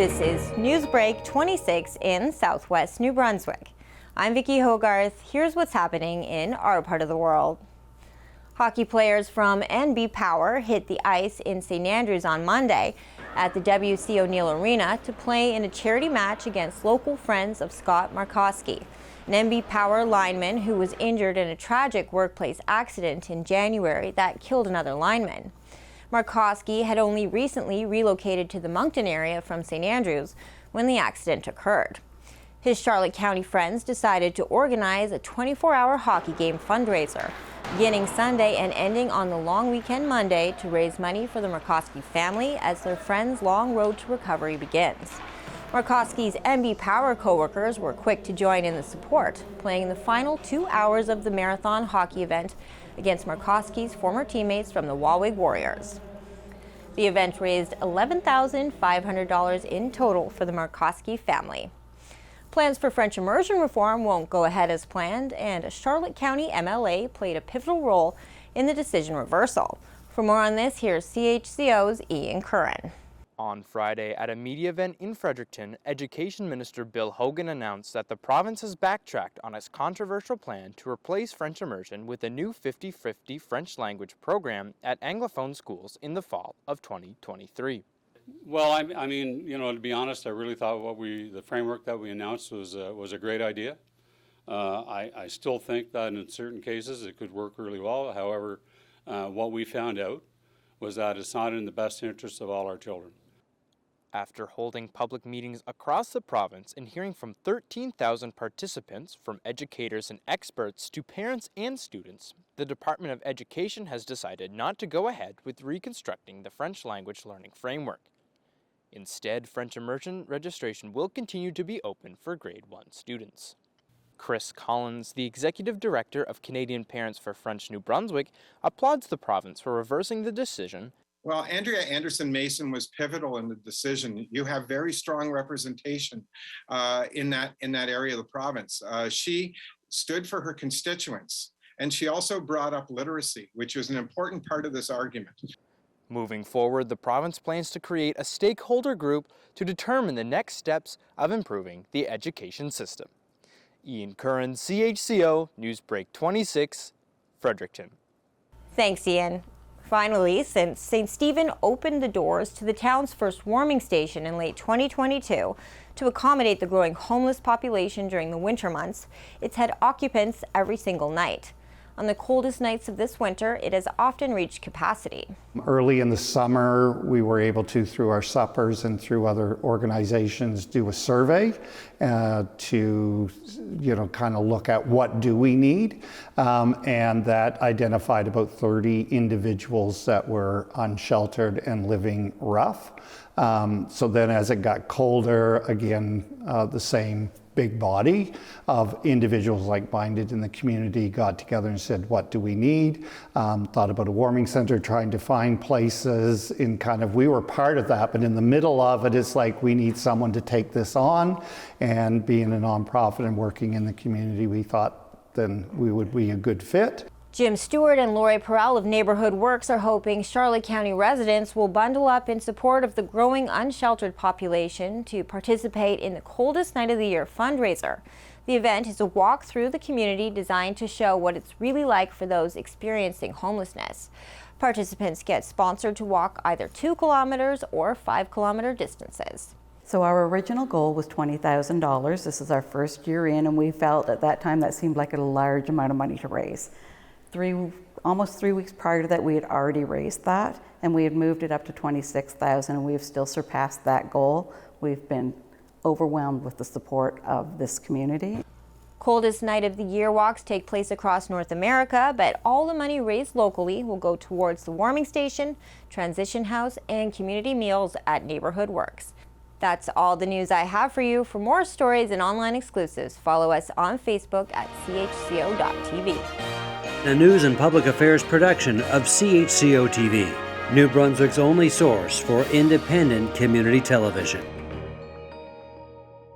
This is Newsbreak 26 in southwest New Brunswick. I'm Vicki Hogarth. Here's what's happening in our part of the world. Hockey players from NB Power hit the ice in St. Andrews on Monday at the W.C. O'Neill Arena to play in a charity match against local friends of Scott Markowsky, an NB Power lineman who was injured in a tragic workplace accident in January that killed another lineman. Markowsky had only recently relocated to the Moncton area from St. Andrews when the accident occurred. His Charlotte County friends decided to organize a 24-hour hockey game fundraiser, beginning Sunday and ending on the long weekend Monday, to raise money for the Markowsky family as their friend's long road to recovery begins. Markowsky's NB Power co-workers were quick to join in the support, playing in the final 2 hours of the marathon hockey event against Markowsky's former teammates from the Wawig Warriors. The event raised $11,500 in total for the Markowsky family. Plans for French Immersion reform won't go ahead as planned, and a Charlotte County MLA played a pivotal role in the decision reversal. For more on this, here's CHCO's Ian Curran. On Friday, at a media event in Fredericton, Education Minister Bill Hogan announced that the province has backtracked on its controversial plan to replace French Immersion with a new 50-50 French language program at Anglophone schools in the fall of 2023. Well, I mean, to be honest, I really thought the framework that we announced was a great idea. I still think that in certain cases it could work really well. However, what we found out was that it's not in the best interest of all our children. After holding public meetings across the province and hearing from 13,000 participants, from educators and experts to parents and students, the Department of Education has decided not to go ahead with reconstructing the French language learning framework. Instead, French Immersion registration will continue to be open for grade 1 students. Chris Collins, the Executive Director of Canadian Parents for French New Brunswick, applauds the province for reversing the decision. Well, Andrea Anderson-Mason was pivotal in the decision. You have very strong representation in that area of the province. She stood for her constituents, and she also brought up literacy, which was an important part of this argument. Moving forward, the province plans to create a stakeholder group to determine the next steps of improving the education system. Ian Curran, CHCO, Newsbreak 26, Fredericton. Thanks, Ian. Finally, since St. Stephen opened the doors to the town's first warming station in late 2022 to accommodate the growing homeless population during the winter months, it's had occupants every single night. On the coldest nights of this winter, it has often reached capacity. Early in the summer, we were able to, through our suppers and through other organizations, do a survey to, kind of look at what do we need, and that identified about 30 individuals that were unsheltered and living rough. So then as it got colder, again, the same big body of individuals like-minded in the community got together and said, what do we need? Thought about a warming center, trying to find places in we were part of that, but in the middle of it, it's like we need someone to take this on, and being a nonprofit and working in the community, we thought then we would be a good fit. Jim Stewart and Lori Perel of Neighborhood Works are hoping Charlotte County residents will bundle up in support of the growing unsheltered population to participate in the Coldest Night of the Year fundraiser. The event is a walk through the community designed to show what it's really like for those experiencing homelessness. Participants get sponsored to walk either 2 kilometers or 5 kilometer distances. So our original goal was $20,000. This is our first year in, and we felt at that time that seemed like a large amount of money to raise. Almost 3 weeks prior to that, we had already raised that, and we had moved it up to $26,000, and we have still surpassed that goal. We've been overwhelmed with the support of this community. Coldest Night of the Year walks take place across North America, but all the money raised locally will go towards the warming station, transition house, and community meals at Neighborhood Works. That's all the news I have for you. For more stories and online exclusives, follow us on Facebook at chco.tv. A news and public affairs production of CHCO TV, New Brunswick's only source for independent community television.